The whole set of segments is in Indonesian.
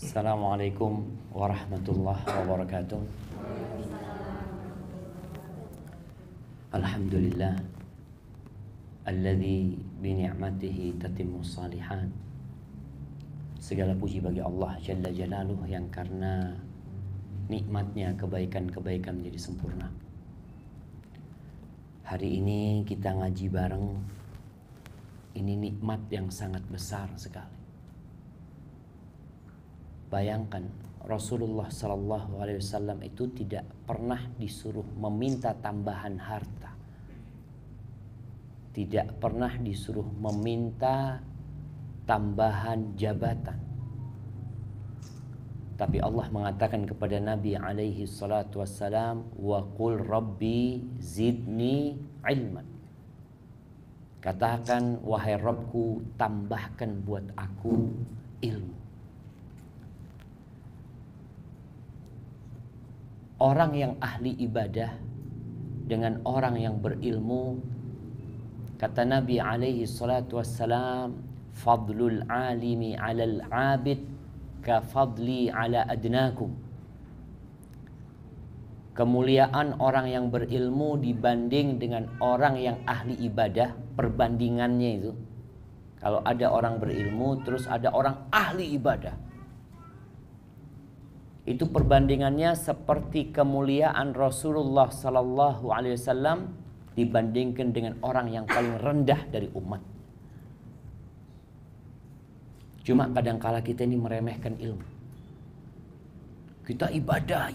Assalamualaikum warahmatullahi wabarakatuh. Alhamdulillah alladzi bi ni'matihi tatimmus shalihat. Segala puji bagi Allah Jalla Jalaluh yang karena nikmatnya kebaikan-kebaikan menjadi sempurna. Hari ini kita ngaji bareng. Ini nikmat yang sangat besar sekali. Bayangkan Rasulullah SAW itu tidak pernah disuruh meminta tambahan harta, tidak pernah disuruh meminta tambahan jabatan. Tapi Allah mengatakan kepada Nabi alaihi salatu wassalam, wa qul rabbi zidni ilman. Katakan, wahai Rabbku, tambahkan buat aku ilmu. Orang yang ahli ibadah dengan orang yang berilmu, kata Nabi alaihi salatu wassalam, fadlul alimi alal abid ka fadli ala adnakum. Kemuliaan orang yang berilmu dibanding dengan orang yang ahli ibadah, perbandingannya itu, kalau ada orang berilmu terus ada orang ahli ibadah, itu perbandingannya seperti kemuliaan Rasulullah sallallahu alaihi wasallam dibandingkan dengan orang yang paling rendah dari umat. Cuma kadangkala kita ini meremehkan ilmu. Kita ibadah.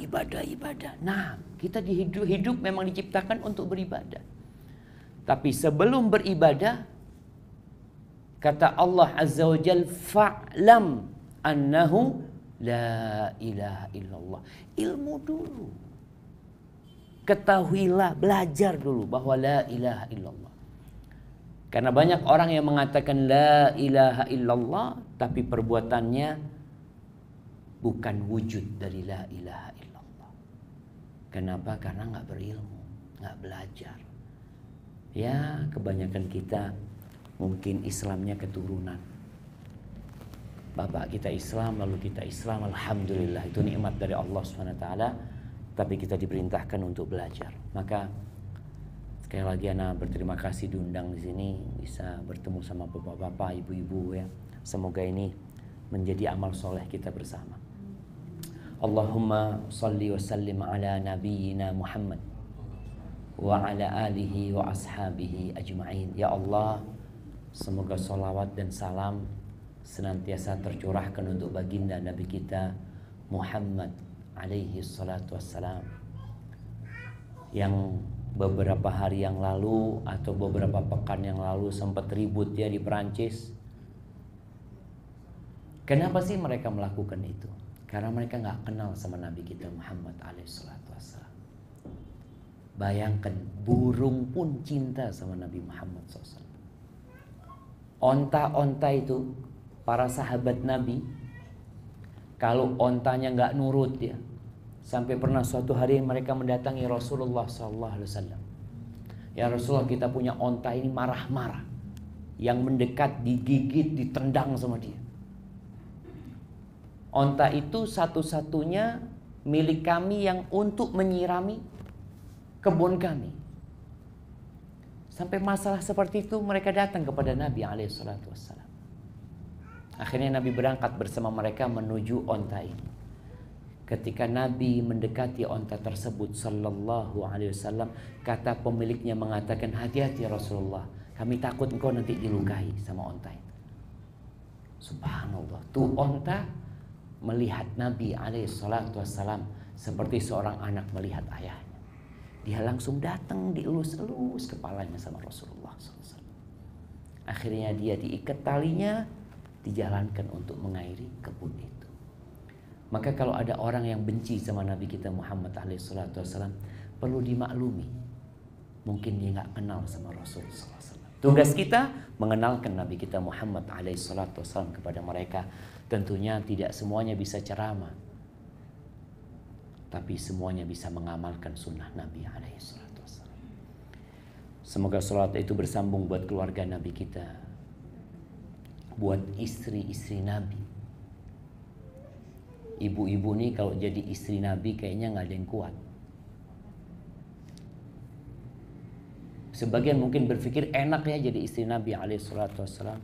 Nah, kita hidup memang diciptakan untuk beribadah. Tapi sebelum beribadah, kata Allah Azza wa Jal, fa'lam annahu la ilaha illallah. Ilmu dulu. Ketahuilah, belajar dulu bahwa la ilaha illallah. Karena banyak orang yang mengatakan la ilaha illallah, tapi perbuatannya bukan wujud dari la ilaha illallah. Kenapa? Karena nggak berilmu, nggak belajar. Ya, kebanyakan kita mungkin Islamnya keturunan. Bapak kita Islam, lalu kita Islam, alhamdulillah, itu nikmat dari Allah SWT. Tapi kita diperintahkan untuk belajar. Maka sekali lagi ana berterima kasih diundang di sini, bisa bertemu sama bapak-bapak, ibu-ibu ya. Semoga ini menjadi amal soleh kita bersama. Allahumma salli wa sallim ala nabiyyina Muhammad wa ala alihi wa ashabihi ajma'in. Ya Allah, semoga salawat dan salam senantiasa tercurahkan untuk baginda Nabi kita Muhammad alaihi salatu wassalam, yang beberapa hari yang lalu atau beberapa pekan yang lalu sempat ribut ya di Perancis. Kenapa sih mereka melakukan itu? Karena mereka nggak kenal sama Nabi kita Muhammad alaihi salatu wassalam. Bayangkan, burung pun cinta sama Nabi Muhammad SAW. Onta-onta itu, para sahabat Nabi, kalau ontanya nggak nurut ya, sampai pernah suatu hari mereka mendatangi Rasulullah SAW. Ya Rasulullah, kita punya onta ini marah-marah, yang mendekat digigit, ditendang sama dia. Onta itu satu-satunya milik kami yang untuk menyirami kebun kami. Sampai masalah seperti itu mereka datang kepada Nabi SAW. Akhirnya Nabi berangkat bersama mereka menuju onta ini. Ketika Nabi mendekati onta tersebut sallallahu alaihi wasallam, kata pemiliknya mengatakan, hati-hati Rasulullah, kami takut engkau nanti dilukai sama onta itu. Subhanallah, tuh onta melihat Nabi alaihi salatu wassalam seperti seorang anak melihat ayahnya. Dia langsung datang, dielus-elus kepalanya sama Rasulullah SAW. Akhirnya dia diikat talinya, dijalankan untuk mengairi kebun itu. Maka kalau ada orang yang benci sama Nabi kita Muhammad SAW, perlu dimaklumi, mungkin dia nggak kenal sama Rasulullah SAW. Tugas kita mengenalkan Nabi kita Muhammad SAW kepada mereka. Tentunya tidak semuanya bisa ceramah, tapi semuanya bisa mengamalkan sunnah Nabi SAW. Semoga salat itu bersambung buat keluarga Nabi kita, buat istri-istri Nabi, Ibu-ibu nih kalau jadi istri Nabi kayaknya nggak ada yang kuat. Sebagian mungkin berpikir enaknya jadi istri Nabi alaihissalam.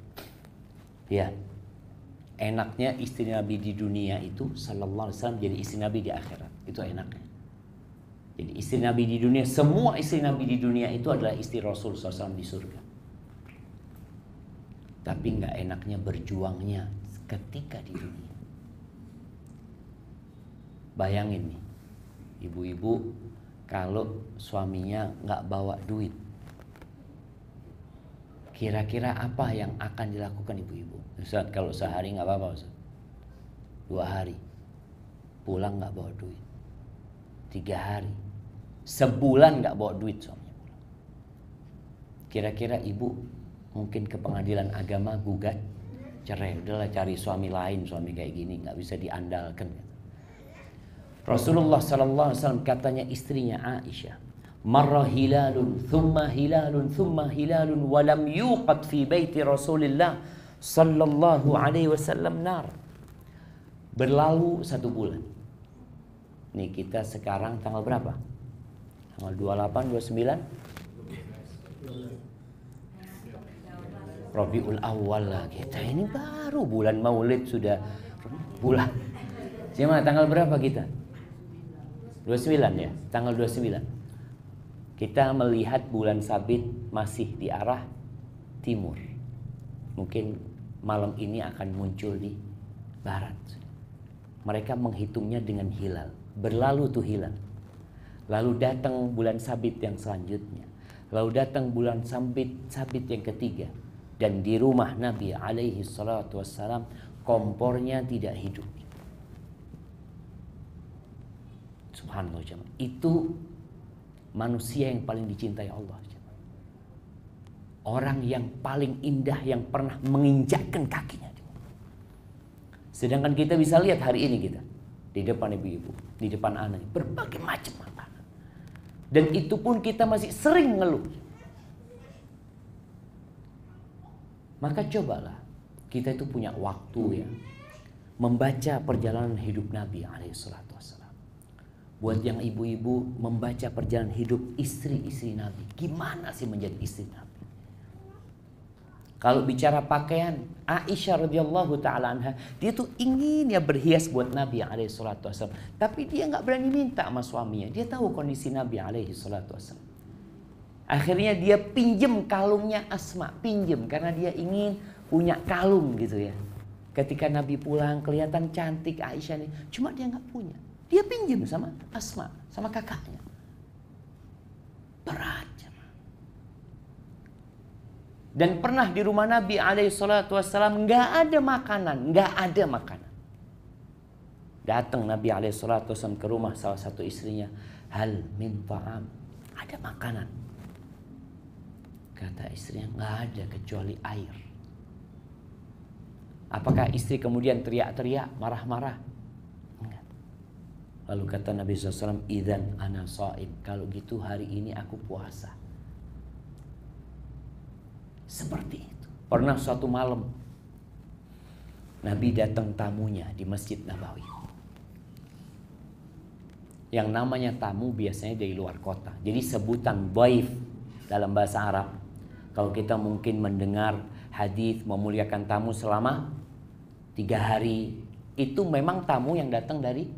Ya, enaknya istri Nabi di dunia itu sallallahu alaihi wasallam jadi istri Nabi di akhirat. Itu enaknya. Jadi istri Nabi di dunia, semua istri Nabi di dunia itu adalah istri Rasul SAW di surga. Tapi nggak enaknya berjuangnya ketika di dunia. Bayangin nih, ibu-ibu kalau suaminya nggak bawa duit, kira-kira apa yang akan dilakukan ibu-ibu? Ustaz, kalau sehari nggak apa-apa Ustaz. 2 hari pulang nggak bawa duit, 3 hari, sebulan nggak bawa duit suaminya pulang. Kira-kira ibu mungkin ke pengadilan agama gugat cerai, udahlah cari suami lain, suami kayak gini nggak bisa diandalkan. Rasulullah sallallahu alaihi wasallam katanya istrinya Aisyah, marra hilalun thumma hilalun thumma hilalun wa lam yuqad fi baiti Rasulillah sallallahu alaihi wasallam nar. Berlalu 1 bulan. Nih kita sekarang tanggal berapa? Tanggal 28, 29 Rabiul Awal lah kita. Ini baru bulan Maulid sudah bulan. Siapa tanggal berapa kita? 29 ya, tanggal 29. Kita melihat bulan sabit masih di arah timur. Mungkin malam ini akan muncul di barat. Mereka menghitungnya dengan hilal. Berlalu tuh hilal. Lalu datang bulan sabit yang selanjutnya. Lalu datang bulan sabit yang ketiga. Dan di rumah Nabi alaihi salatu wassalam kompornya tidak hidup. Subhanallah jemaah. Itu manusia yang paling dicintai Allah. Orang yang paling indah yang pernah menginjakkan kakinya. Sedangkan kita bisa lihat hari ini kita di depan ibu-ibu, di depan anak, berbagai macam makanan. Dan itu pun kita masih sering ngeluh. Maka cobalah kita itu punya waktu ya membaca perjalanan hidup Nabi alaihissalatu wassalam. Buat yang ibu-ibu membaca perjalanan hidup istri-istri Nabi. Gimana sih menjadi istri Nabi? Kalau bicara pakaian, Aisyah radhiyallahu taala anha, dia tuh ingin ya berhias buat Nabi alaihi salatu wasallam, tapi dia nggak berani minta sama suaminya. Dia tahu kondisi Nabi alaihi salatu wasallam. Akhirnya dia pinjem kalungnya Asma, pinjem karena dia ingin punya kalung gitu ya. Ketika Nabi pulang kelihatan cantik Aisyah nih, cuma dia nggak punya. Dia pinjem sama Asma, sama kakaknya. Berat. Dan pernah di rumah Nabi alaihissalam nggak ada makanan, Datang Nabi alaihissalam ke rumah salah satu istrinya, hal min ta'am, ada makanan. Kata istrinya, nggak ada kecuali air. Apakah istri kemudian teriak-teriak, marah-marah? Enggak. Lalu kata Nabi SAW, idzan ana shaim, kalau gitu hari ini aku puasa. Seperti itu. Pernah suatu malam Nabi datang tamunya di Masjid Nabawi. Yang namanya tamu biasanya dari luar kota. Jadi sebutan dhaif dalam bahasa Arab, kalau kita mungkin mendengar hadis memuliakan tamu selama 3 hari, itu memang tamu yang datang dari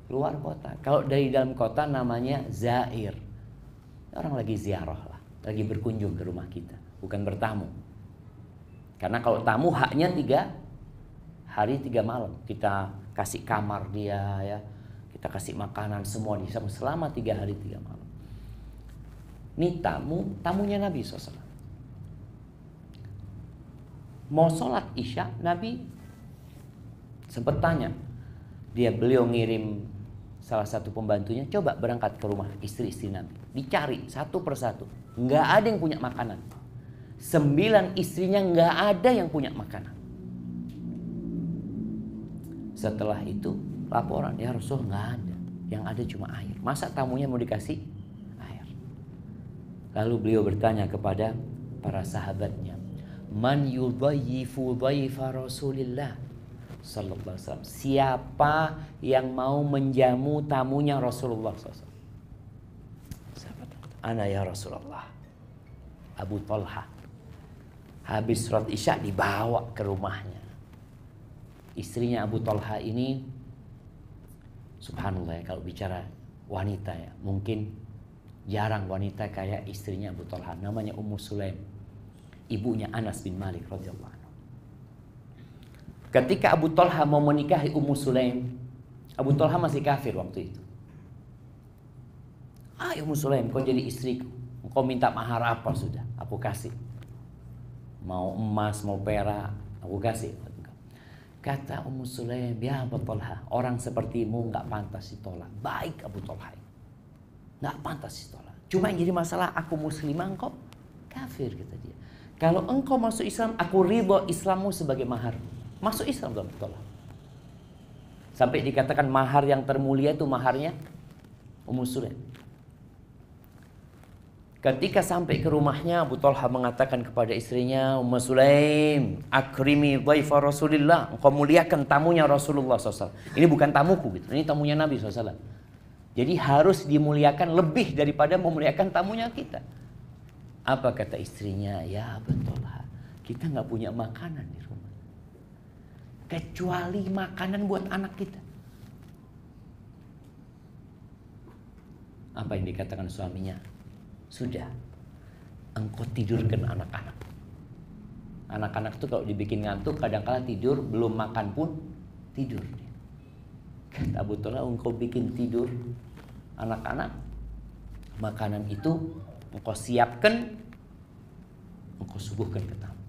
luar kota. Kalau dari dalam kota namanya zair. Orang lagi ziarah lah, lagi berkunjung ke rumah kita. Bukan bertamu. Karena kalau tamu haknya 3 hari 3 malam. Kita kasih kamar dia ya. Kita kasih makanan semua di sana selama 3 hari 3 malam. Ini tamunya Nabi SAW. Mau sholat Isya, Nabi sempat tanya. Beliau ngirim salah satu pembantunya, coba berangkat ke rumah istri-istri Nabi. Dicari satu persatu. Nggak ada yang punya makanan. 9 istrinya nggak ada yang punya makanan. Setelah itu laporan, ya Rasul nggak ada. Yang ada cuma air. Masa tamunya mau dikasih air? Lalu beliau bertanya kepada para sahabatnya, man yudayyifu dhaifa Rasulillah? Sallallahu alaihi wasallam. Siapa yang mau menjamu tamunya Rasulullah SAW? Ana ya Rasulullah. Abu Talha. Habis sholat Isya dibawa ke rumahnya. Istrinya Abu Talha ini, subhanallah ya, kalau bicara wanita ya, mungkin jarang wanita kayak istrinya Abu Talha. Namanya Ummu Sulaim, ibunya Anas bin Malik radhiyallahu anhu. Ketika Abu Talha mau menikahi Ummu Sulaim, Abu Talha masih kafir waktu itu. Ummu Sulaim, kau jadi istriku. Kau minta mahar apa sudah, aku kasih. Mau emas, mau perak, aku kasih. Kata Ummu Sulaim, ya Abu Talha, orang sepertimu nggak pantas ditolak. Baik Abu Talha, nggak pantas ditolak. Cuma yang jadi masalah, aku muslimah, engkau kafir, kata dia. Kalau engkau masuk Islam, aku ridho Islammu sebagai mahar. Masuk Islam Abu Talha. Sampai dikatakan mahar yang termulia itu maharnya Ummu Sulaim. Ketika sampai ke rumahnya, Abu Talha mengatakan kepada istrinya, Ummu Sulaim, akrimi dhaifa Rasulillah, engkau muliakan tamunya Rasulullah SAW. Ini bukan tamuku, gitu. Ini tamunya Nabi SAW. Jadi harus dimuliakan lebih daripada memuliakan tamunya kita. Apa kata istrinya? Ya Abu Talha, kita nggak punya makanan di rumah, kecuali makanan buat anak kita. Apa yang dikatakan suaminya? Sudah, engkau tidurkan anak-anak. Anak-anak itu kalau dibikin ngantuk, kadang-kala tidur, belum makan pun tidur. Kata Abu Talha, engkau bikin tidur anak-anak, makanan itu engkau siapkan, engkau suguhkan ke tamu.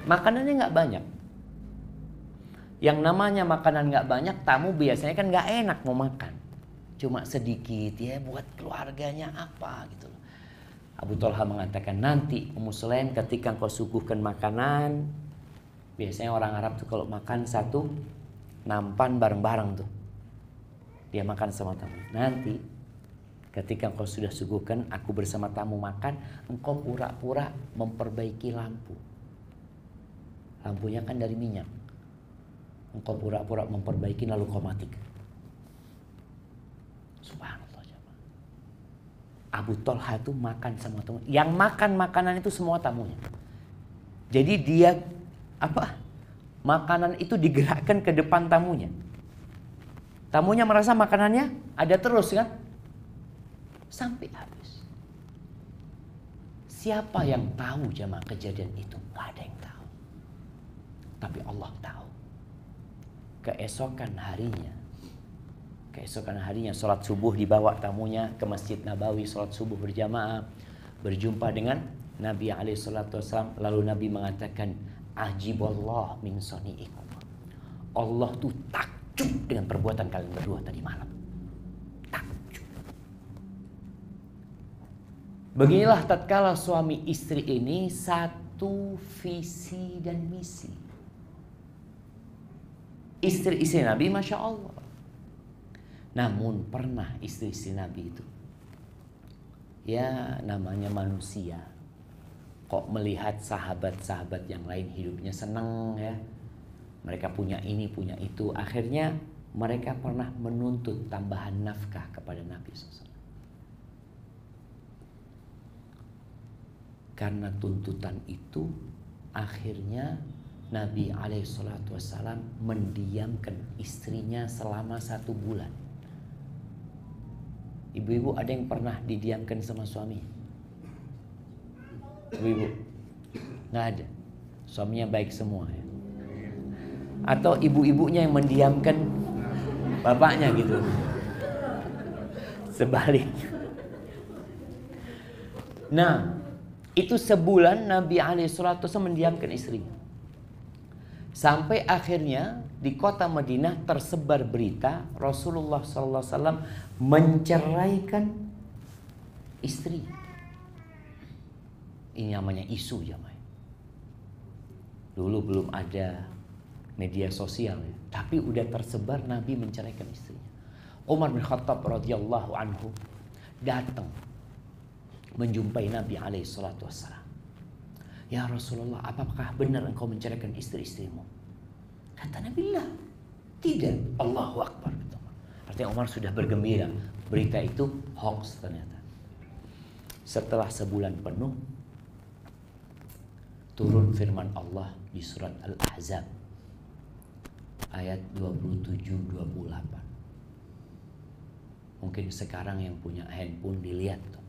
Makanannya nggak banyak. Yang namanya makanan nggak banyak, tamu biasanya kan nggak enak mau makan. Cuma sedikit ya, buat keluarganya apa gitu loh. Abu Talha mengatakan, nanti Ummu Sulaim ketika engkau suguhkan makanan, biasanya orang Arab tuh kalau makan satu nampan bareng-bareng tuh, dia makan sama tamu. Nanti ketika engkau sudah suguhkan, aku bersama tamu makan, engkau pura-pura memperbaiki lampu. Lampunya kan dari minyak. Engkau pura-pura memperbaiki lalu kau matikan. Subhanallah. Abu Talha itu makan sama tamu. Yang makan makanan itu semua tamunya. Jadi dia makanan itu digerakkan ke depan tamunya. Tamunya merasa makanannya ada terus kan? Sampai habis. Siapa yang tahu jamaah kejadian itu? Gak ada yang tahu. Tapi Allah tahu. Keesokan harinya sholat subuh dibawa tamunya ke Masjid Nabawi, sholat subuh berjamaah, berjumpa dengan Nabi SAW. Lalu Nabi mengatakan, ajiballah min soni'ikum. Allah tuh takjub dengan perbuatan kalian berdua tadi malam. Takjub. Beginilah tatkala suami istri ini satu visi dan misi. Istri-istri Nabi Masya Allah. Namun pernah istri-istri Nabi itu, ya namanya manusia, kok melihat sahabat-sahabat yang lain hidupnya senang ya, mereka punya ini punya itu, akhirnya mereka pernah menuntut tambahan nafkah kepada Nabi SAW. Karena tuntutan itu akhirnya Nabi SAW mendiamkan istrinya selama 1 bulan. Ibu-ibu ada yang pernah didiamkan sama suami? Ibu-ibu? Nggak ada. Suaminya baik semua ya. Atau ibu-ibunya yang mendiamkan bapaknya gitu. Sebalik. Nah, itu sebulan Nabi SAW mendiamkan istrinya. Sampai akhirnya di kota Madinah tersebar berita Rasulullah SAW menceraikan istri. Ini namanya isu jamaah. Dulu belum ada media sosial ya, tapi udah tersebar Nabi menceraikan istrinya. Umar bin Khattab radhiyallahu anhu datang menjumpai Nabi SAW. Ya Rasulullah, apakah benar engkau menceraikan istri-istrimu? Kata Nabi, "La, tidak." Allahu Akbar. Artinya Umar sudah bergembira. Berita itu hoax ternyata. Setelah sebulan penuh, turun firman Allah di surat Al-Ahzab ayat 27-28. Mungkin sekarang yang punya handphone dilihat tuh,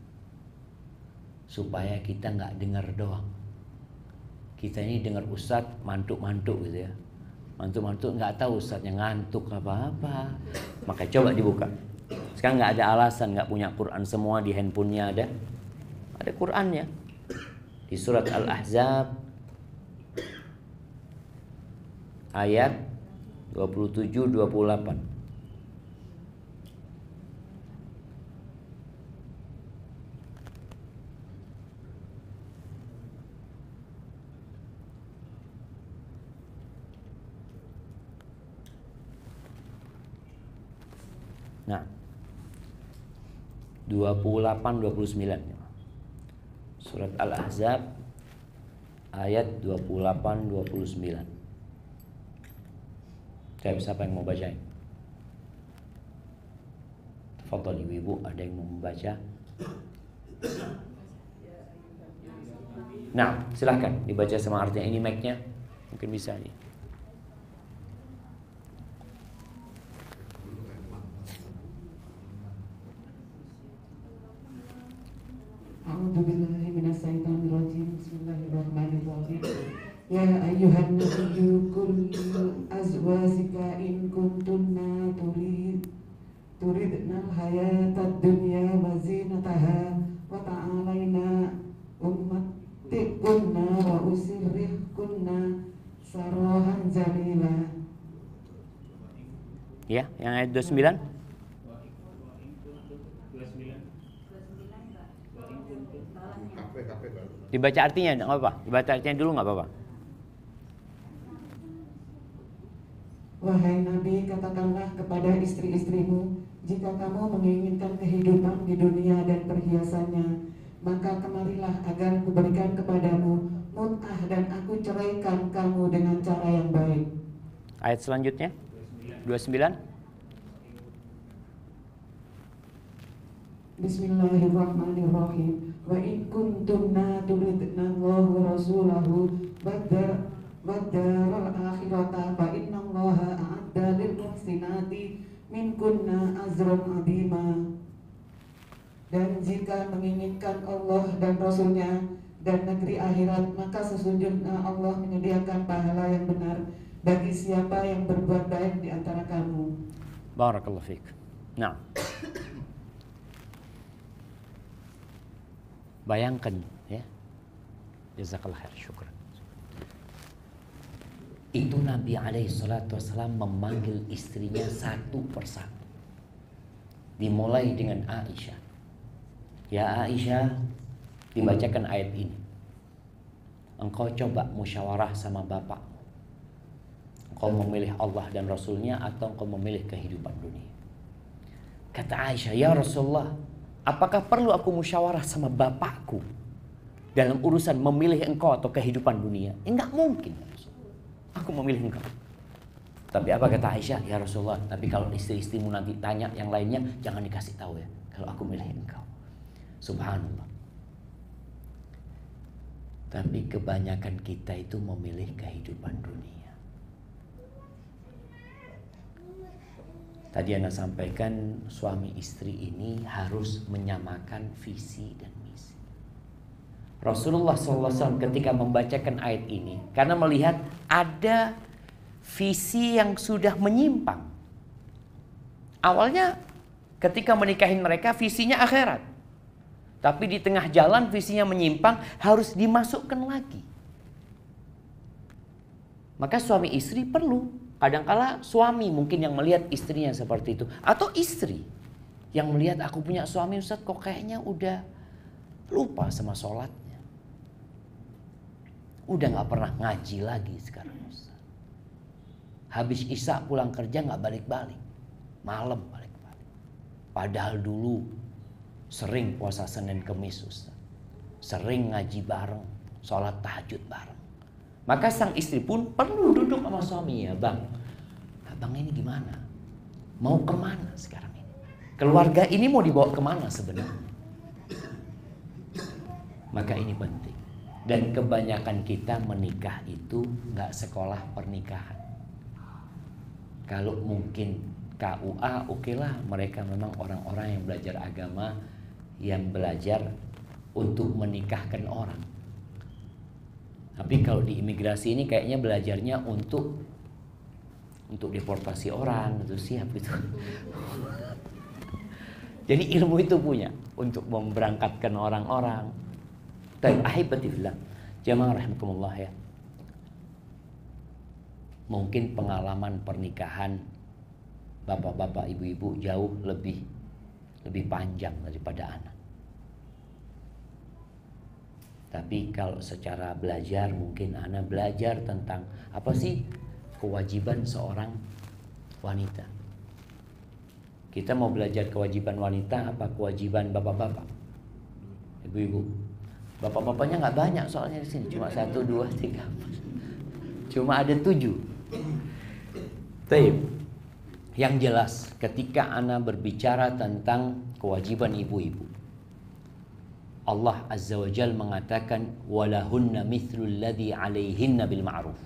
supaya kita nggak dengar doang. Kita ini dengar ustadz mantuk-mantuk gitu ya, mantuk-mantuk, nggak tahu ustadznya ngantuk apa-apa. Maka coba dibuka. Sekarang nggak ada alasan nggak punya Quran, semua di handphonenya ada Qurannya. Di surat Al-Ahzab ayat 27-28. Nah, 28-29. Surat Al-Ahzab ayat 28-29. Siapa yang mau bacain? Tafadhal ibu-ibu, ada yang mau membaca? Nah, silahkan dibaca sama artinya. Ini mic-nya mungkin bisa nih. A'udzubillahi minasyaitonirrajim. Bismillahirrahmanirrahim. Ya ayyuhan nabiyyu qul azwajika in kuntunna turidna hayatad dunya wa zinataha wa ta'alaina ummatikunna wa usirrihkunna sarahan jamila. Ya, yang ayat 29. Dibaca artinya enggak apa-apa. Dibaca artinya dulu enggak apa-apa. Wahai Nabi, katakanlah kepada istri-istrimu, jika kamu menginginkan kehidupan di dunia dan perhiasannya, maka kemarilah agar kuberikan kepadamu mut'ah dan aku ceraikan kamu dengan cara yang baik. Ayat selanjutnya 29. Bismillahirrahmanirrahim. Wa in kuntunna turidna Allah wa rasulahu wad-daral akhirata fa innallaha a'adda lil muhsinati minkunna ajran 'azima. Dan jika menginginkan Allah dan Rasulnya dan negeri akhirat, maka sesungguhnya Allah menyediakan pahala yang benar bagi siapa yang berbuat baik di antara kamu. Barakallahu fiik. Nah, bayangkan ya. Jazakallah khair, syukran. Itu Nabi alaihi salatu wassalam memanggil istrinya satu persatu. Dimulai dengan Aisyah. Ya Aisyah, dibacakan ayat ini. Engkau coba musyawarah sama bapakmu. Engkau memilih Allah dan Rasulnya atau engkau memilih kehidupan dunia? Kata Aisyah, ya Rasulullah, apakah perlu aku musyawarah sama bapakku dalam urusan memilih engkau atau kehidupan dunia? Enggak mungkin. Aku memilih engkau. Tapi apa kata Aisyah? Ya Rasulullah, tapi kalau istri-istrimu nanti tanya yang lainnya, jangan dikasih tahu ya kalau aku milih engkau. Subhanallah. Tapi kebanyakan kita itu memilih kehidupan dunia. Tadi Anda sampaikan suami istri ini harus menyamakan visi dan misi. Rasulullah SAW ketika membacakan ayat ini karena melihat ada visi yang sudah menyimpang. Awalnya ketika menikahin mereka visinya akhirat, tapi di tengah jalan visinya menyimpang, harus dimasukkan lagi. Maka suami istri perlu, kadangkala suami mungkin yang melihat istrinya seperti itu, atau istri yang melihat, aku punya suami Ustaz kok kayaknya udah lupa sama sholatnya, udah gak pernah ngaji lagi sekarang Ustaz. Habis isya pulang kerja gak balik-balik, malam balik-balik. Padahal dulu sering puasa Senin Kemis Ustaz, sering ngaji bareng, sholat tahajud bareng. Maka sang istri pun perlu duduk sama suami, ya bang, abang ini gimana? Mau kemana sekarang ini? Keluarga ini mau dibawa kemana sebenarnya? Maka ini penting. Dan kebanyakan kita menikah itu nggak sekolah pernikahan. Kalau mungkin KUA, okelah, mereka memang orang-orang yang belajar agama, yang belajar untuk menikahkan orang. Tapi kalau di imigrasi ini kayaknya belajarnya untuk deportasi orang, itu siap gitu. Jadi ilmu itu punya untuk memberangkatkan orang-orang. Tapi ahibatillah, jamaah rahimakumullah ya. Mungkin pengalaman pernikahan bapak-bapak, ibu-ibu jauh lebih panjang daripada anak. Tapi kalau secara belajar, mungkin anak belajar tentang apa sih kewajiban seorang wanita. Kita mau belajar kewajiban wanita, apa kewajiban bapak-bapak, ibu-ibu. Bapak-bapaknya nggak banyak soalnya di sini, cuma 1, 2, 3, 4. Cuma ada 7. Taib. Yang jelas ketika ana berbicara tentang kewajiban ibu-ibu, Allah Azza wa Jalla mengatakan walahunna mithlul ladzi 'alaihinna bil ma'ruf.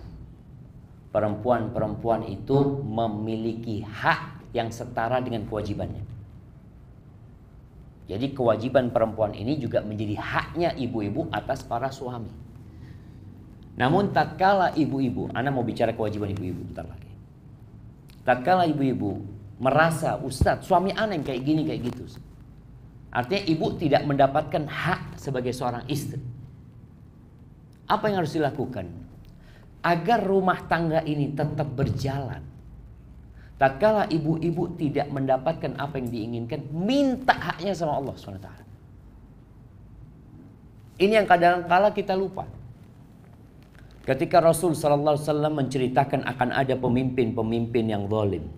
Perempuan-perempuan itu memiliki hak yang setara dengan kewajibannya. Jadi kewajiban perempuan ini juga menjadi haknya ibu-ibu atas para suami. Namun tatkala ibu-ibu, ana mau bicara kewajiban ibu-ibu bentar lagi. Tatkala ibu-ibu merasa, Ustadz, suami ana yang kayak gini kayak gitu, artinya ibu tidak mendapatkan hak sebagai seorang istri. Apa yang harus dilakukan agar rumah tangga ini tetap berjalan? Tatkala ibu-ibu tidak mendapatkan apa yang diinginkan, minta haknya sama Allah SWT. Ini yang kadang-kala kita lupa. Ketika Rasul SAW menceritakan akan ada pemimpin-pemimpin yang zalim,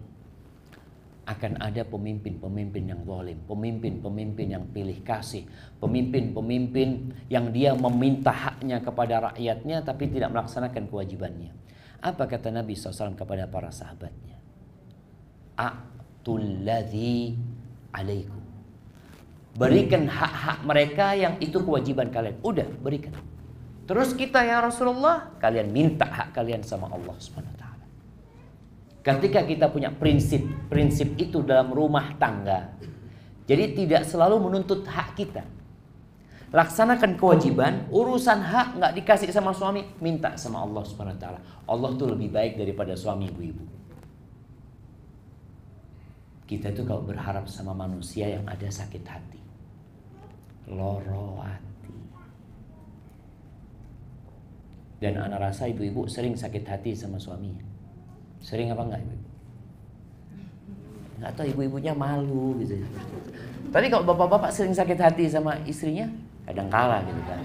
akan ada pemimpin-pemimpin yang zalim, pemimpin-pemimpin yang pilih kasih, pemimpin-pemimpin yang dia meminta haknya kepada rakyatnya tapi tidak melaksanakan kewajibannya. Apa kata Nabi SAW kepada para sahabatnya? A'tul ladzi 'alaikum. Berikan hak-hak mereka yang itu kewajiban kalian. Udah, berikan. Terus kita ya Rasulullah, kalian minta hak kalian sama Allah Subhanahu wa taala. Ketika kita punya prinsip itu dalam rumah tangga, jadi tidak selalu menuntut hak kita. Laksanakan kewajiban, urusan hak nggak dikasih sama suami, minta sama Allah Subhanahu wa taala. Allah tuh lebih baik daripada suami ibu-ibu. Kita itu kalau berharap sama manusia yang ada sakit hati, loro hati. Dan ana rasa ibu-ibu sering sakit hati sama suaminya. Sering apa enggak ibu? Enggak tahu, ibu-ibunya malu gitu. Tapi kalau bapak-bapak sering sakit hati sama istrinya, kadang kala gitu kan.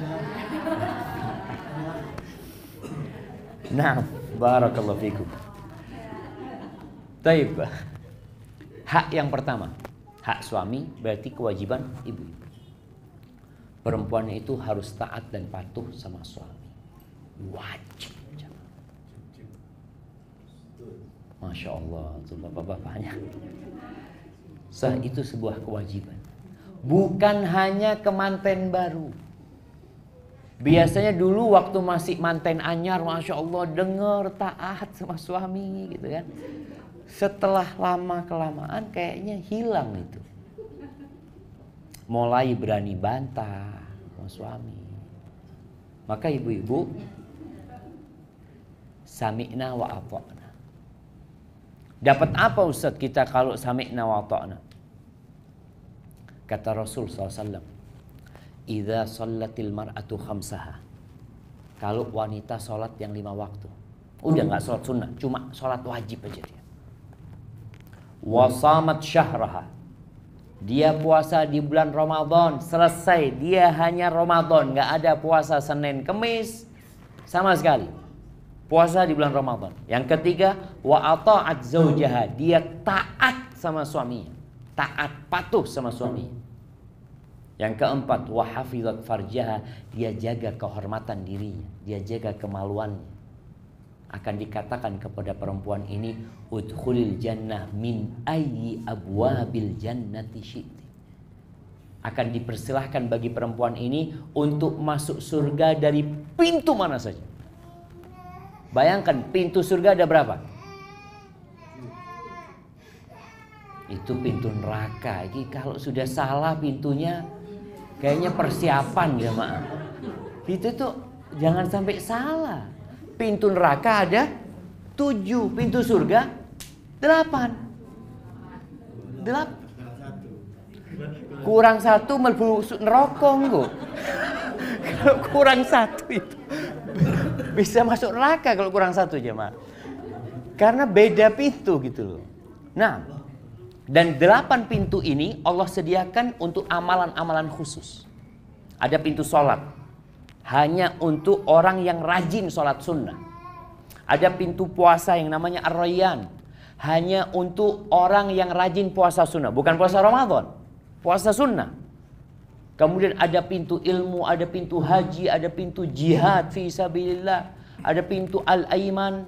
Nah, barakallahu fikum. Taib. Hak yang pertama, hak suami berarti kewajiban ibu-ibu. Perempuan itu harus taat dan patuh sama suami. Wajib. Masya Allah, tuh bapak-bapaknya. Itu sebuah kewajiban. Bukan hanya ke manten baru. Biasanya dulu waktu masih manten anyar, Masya Allah, denger taat sama suami gitu kan. Setelah lama-kelamaan kayaknya hilang itu. Mulai berani bantah sama suami. Maka ibu-ibu, sami'na wa ata'na. Dapat apa Ustaz kita kalau sami'na wa ata'na? Kata Rasul SAW, idza shallatil mar'atu khamsaha. Kalau wanita sholat yang 5 waktu, udah gak sholat sunnah, cuma sholat wajib aja dia. Wasamat syahraha, dia puasa di bulan Ramadan, selesai, dia hanya Ramadan, gak ada puasa Senin Kemis sama sekali. Puasa di bulan Ramadan. Yang ketiga, wa ata'at zaujaha, dia taat sama suaminya, taat patuh sama suaminya. Yang keempat, wa hafizat farjaha, dia jaga kehormatan dirinya, dia jaga kemaluannya. akan dikatakan kepada perempuan ini, udkhulil jannah min ayyi abwabil jannati syi'ti. Akan dipersilahkan bagi perempuan ini untuk masuk surga dari pintu mana saja. Bayangkan, pintu surga ada berapa? Itu pintu neraka. Jadi kalau sudah salah pintunya, kayaknya persiapan jemaah. Itu tuh jangan sampai salah. Pintu neraka ada 7, pintu surga 8. Kurang 1 mlebu neraka engko. Kalau kurang 1 itu bisa masuk neraka kalau kurang 1 jemaah. Karena beda pintu gitu loh. Nah, dan 8 pintu ini Allah sediakan untuk amalan-amalan khusus. Ada pintu sholat, hanya untuk orang yang rajin sholat sunnah. Ada pintu puasa yang namanya Ar-Rayyan, hanya untuk orang yang rajin puasa sunnah. Bukan puasa Ramadan, puasa sunnah. Kemudian ada pintu ilmu, ada pintu haji, ada pintu jihad fi sabilillah, ada pintu Al-Aiman.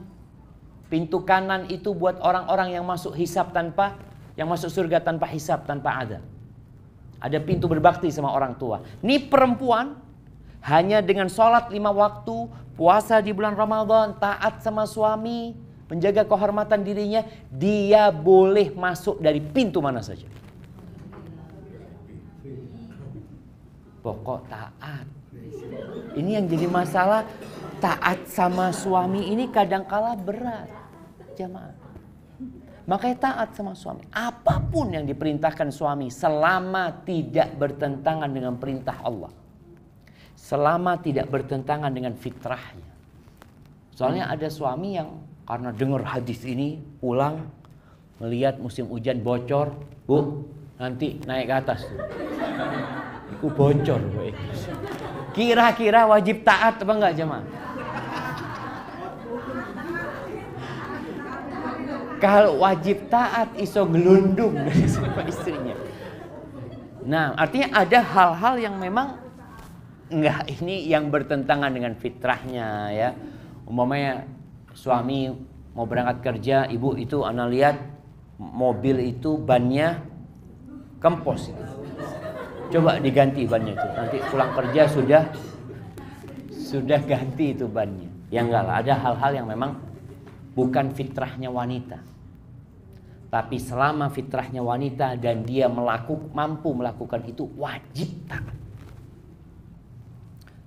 Pintu kanan itu buat orang-orang yang masuk hisab yang masuk surga tanpa hisab, tanpa adab. Ada pintu berbakti sama orang tua. Ini perempuan hanya dengan sholat 5 waktu, puasa di bulan Ramadan, taat sama suami, menjaga kehormatan dirinya, dia boleh masuk dari pintu mana saja. Pokok taat. Ini yang jadi masalah, taat sama suami ini kadangkala berat, jamaah. Makanya taat sama suami. Apapun yang diperintahkan suami, selama tidak bertentangan dengan perintah Allah, selama tidak bertentangan dengan fitrahnya. Soalnya ada suami yang karena dengar hadis ini, pulang melihat musim hujan bocor, Bu, nanti naik ke atas. Aku bocor. Kira-kira wajib taat apa enggak jemaah? Kalau wajib taat iso gelundung dari sama istrinya. Nah, artinya ada hal-hal yang memang enggak, ini yang bertentangan dengan fitrahnya ya. Umpamanya suami mau berangkat kerja, ibu itu ana lihat mobil itu bannya kempos itu. Coba diganti bannya itu. Nanti pulang kerja sudah ganti itu bannya. Ya enggak lah, ada hal-hal yang memang bukan fitrahnya wanita. Tapi selama fitrahnya wanita dan dia mampu melakukan itu, wajib taat.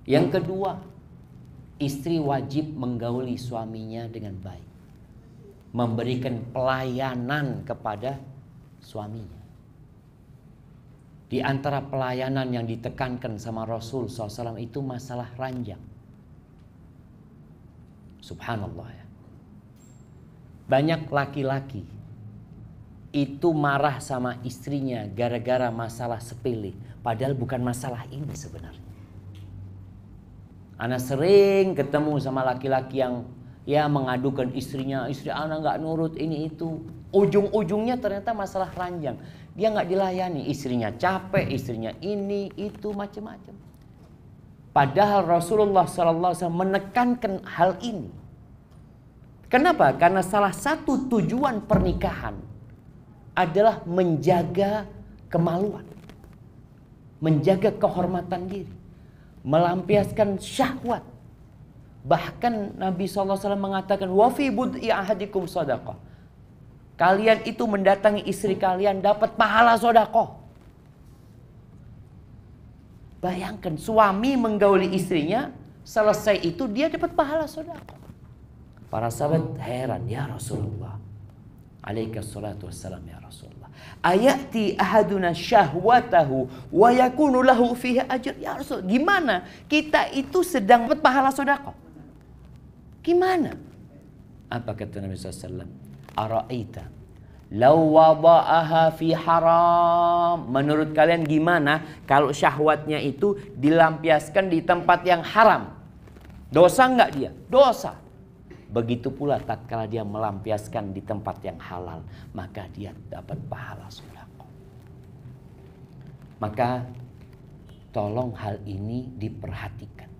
Yang kedua, istri wajib menggauli suaminya dengan baik. Memberikan pelayanan kepada suaminya. Di antara pelayanan yang ditekankan sama Rasul SAW itu masalah ranjang. Subhanallah ya. Banyak laki-laki itu marah sama istrinya gara-gara masalah sepele. Padahal bukan masalah ini sebenarnya. Ana sering ketemu sama laki-laki yang ya mengadukan istrinya, istri ana nggak nurut ini itu. Ujung-ujungnya ternyata masalah ranjang. Dia nggak dilayani, istrinya capek, istrinya ini itu macam-macam. Padahal Rasulullah SAW menekankan hal ini. Kenapa? Karena salah satu tujuan pernikahan adalah menjaga kemaluan, menjaga kehormatan diri, melampiaskan syahwat. Bahkan Nabi SAW mengatakan, wa fi bud'i ahadikum shadaqah. Kalian itu mendatangi istri kalian dapat pahala sedekah. Bayangkan suami menggauli istrinya, selesai itu dia dapat pahala sedekah. Para sahabat heran, ya Rasulullah, alaikas salatu wassalam ya Rasulullah, ayati ahaduna syahwatahu wa yakunu lahu fiha ajr. Ya Rasul, gimana kita itu sedang dapat pahala sedekah? Gimana? Apa kata Nabi SAW? Ara'aita law wada'aha fi haram. Menurut kalian gimana kalau syahwatnya itu dilampiaskan di tempat yang haram? Dosa enggak dia? Dosa. Begitu pula tatkala dia melampiaskan di tempat yang halal, maka dia dapat pahala sedekah. Maka tolong hal ini diperhatikan.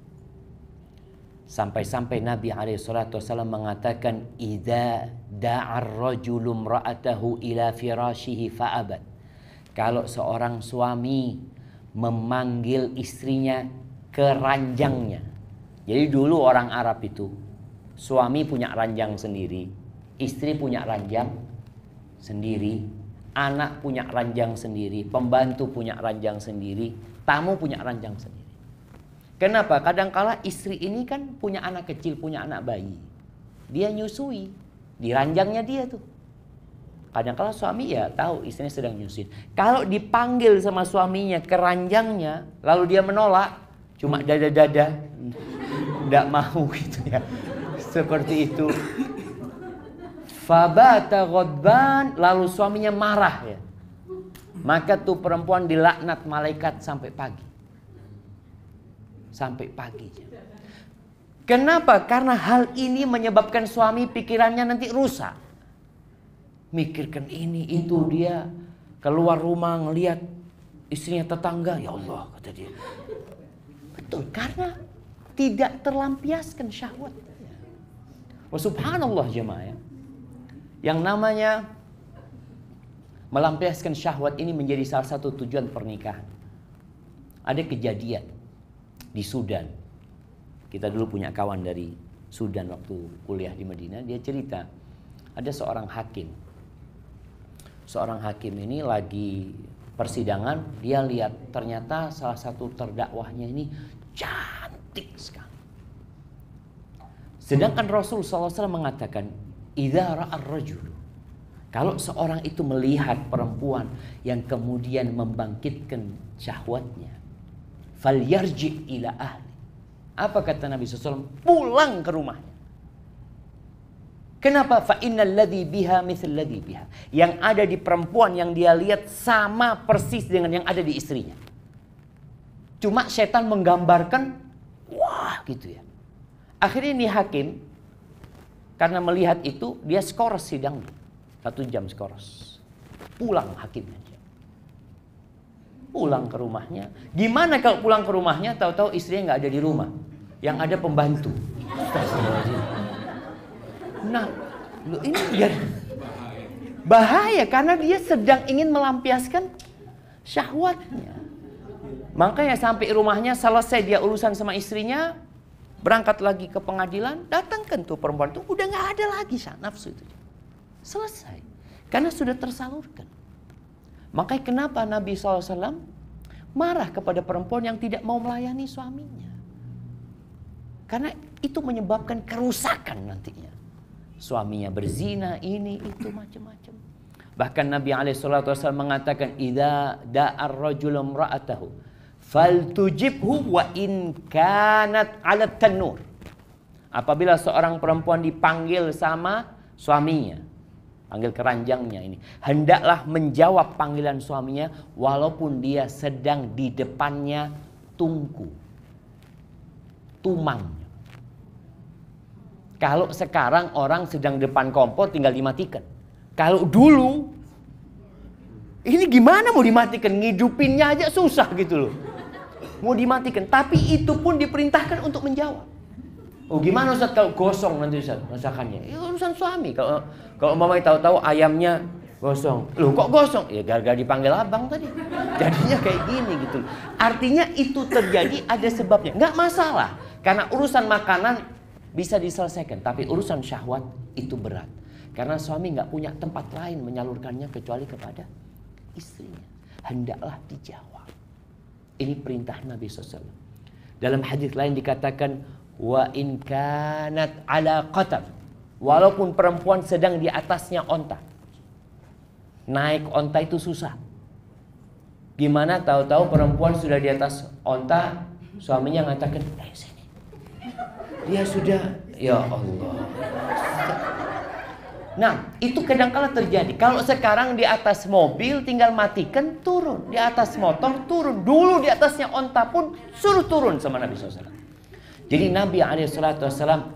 Sampai-sampai Nabi SAW mengatakan, idza da'ar rajulu imra'atahu ila firashihi fa'abat. Kalau seorang suami memanggil istrinya ke ranjangnya. Jadi dulu orang Arab itu, suami punya ranjang sendiri, istri punya ranjang sendiri, anak punya ranjang sendiri, pembantu punya ranjang sendiri, tamu punya ranjang sendiri. Kenapa? Kadangkala istri ini kan punya anak kecil, punya anak bayi. Dia nyusui di ranjangnya dia tuh. Kadangkala suami ya tahu istrinya sedang nyusuin. Kalau dipanggil sama suaminya ke ranjangnya, lalu dia menolak, cuma dada-dada, tidak mau gitu ya. Seperti itu. Fabata ghadban, lalu suaminya marah ya. Maka tuh perempuan dilaknat malaikat sampai pagi. Sampai pagi. Kenapa? Karena hal ini menyebabkan suami pikirannya nanti rusak. Mikirkan ini itu, dia keluar rumah ngelihat istrinya tetangga, ya Allah kata dia. Betul, karena tidak terlampiaskan syahwat. Wah, subhanallah jemaah ya. Yang namanya melampiaskan syahwat ini menjadi salah satu tujuan pernikahan. Ada kejadian di Sudan. Kita dulu punya kawan dari Sudan waktu kuliah di Madinah. Dia cerita, ada seorang hakim. Seorang hakim ini lagi persidangan, dia lihat ternyata salah satu terdakwahnya ini cantik sekali. Sedangkan Rasul SAW mengatakan, idza ra'ar rajul, kalau seorang itu melihat perempuan yang kemudian membangkitkan syahwatnya, falyarji ila ahli. Apa kata Nabi SAW? Pulang ke rumahnya. Kenapa? Fa innal ladzi biha mithl ladzi biha. Yang ada di perempuan yang dia lihat sama persis dengan yang ada di istrinya. Cuma setan menggambarkan, wah gitu ya. Akhirnya ini hakim, karena melihat itu, dia skors sidang 1 jam skors. Pulang hakimnya. Pulang ke rumahnya. Gimana kalau pulang ke rumahnya, tahu-tahu istrinya nggak ada di rumah, yang ada pembantu. Nah, ini dia bahaya karena dia sedang ingin melampiaskan syahwatnya. Makanya sampai rumahnya selesai dia urusan sama istrinya, berangkat lagi ke pengadilan, datangkan tuh perempuan tuh udah nggak ada lagi nafsu itu. Selesai. Karena sudah tersalurkan. Makanya kenapa Nabi SAW marah kepada perempuan yang tidak mau melayani suaminya. Karena itu menyebabkan kerusakan nantinya. Suaminya berzina, ini, itu, macam-macam. Bahkan Nabi SAW mengatakan, idza da'ar rajulu imra'atahu faltujibhu wa in kanat 'ala tanur. Apabila seorang perempuan dipanggil sama suaminya, panggil keranjangnya ini, hendaklah menjawab panggilan suaminya walaupun dia sedang di depannya tungku, tumang. Kalau sekarang orang sedang depan kompor tinggal dimatikan. Kalau dulu ini gimana mau dimatikan? Ngidupinnya aja susah gitu loh. Mau dimatikan, tapi itu pun diperintahkan untuk menjawab. Oh gimana Ustaz kalau gosong nanti Ustaz masakannya? Ya urusan suami. Kalau mamai tahu-tahu ayamnya gosong. Loh kok gosong? Ya gara-gara dipanggil abang tadi. Jadinya kayak gini gitu. Artinya itu terjadi ada sebabnya. Nggak masalah. Karena urusan makanan bisa diselesaikan, tapi urusan syahwat itu berat. Karena suami nggak punya tempat lain menyalurkannya kecuali kepada istrinya. Hendaklah dijawab. Ini perintah Nabi SAW. Dalam hadis lain dikatakan, wa in kanat ala qatab, walaupun perempuan sedang di atasnya onta. Naik onta itu susah. Gimana tahu-tahu perempuan sudah di atas onta, suaminya mengatakan, sini. Dia sudah, ya Allah. Nah, itu kadang-kala terjadi. Kalau sekarang di atas mobil tinggal matikan, turun. Di atas motor, turun. Dulu di atasnya onta pun suruh turun sama Nabi SAW. Jadi Nabi SAW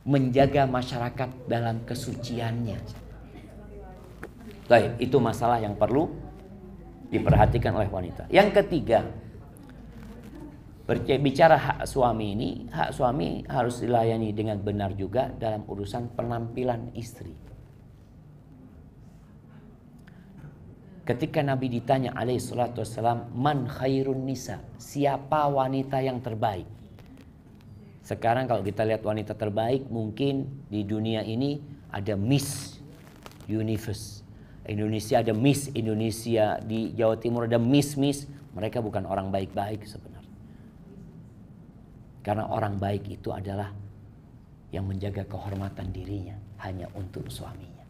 menjaga masyarakat dalam kesuciannya. Baik, itu masalah yang perlu diperhatikan oleh wanita. Yang ketiga, Bicara hak suami ini, hak suami harus dilayani dengan benar juga dalam urusan penampilan istri. Ketika Nabi ditanya alaihi salatu wassalam, man khairun nisa, siapa wanita yang terbaik? Sekarang kalau kita lihat wanita terbaik, mungkin di dunia ini ada Miss Universe. Indonesia ada Miss Indonesia, di Jawa Timur ada Miss. Mereka bukan orang baik-baik sebenarnya. Karena orang baik itu adalah yang menjaga kehormatan dirinya hanya untuk suaminya.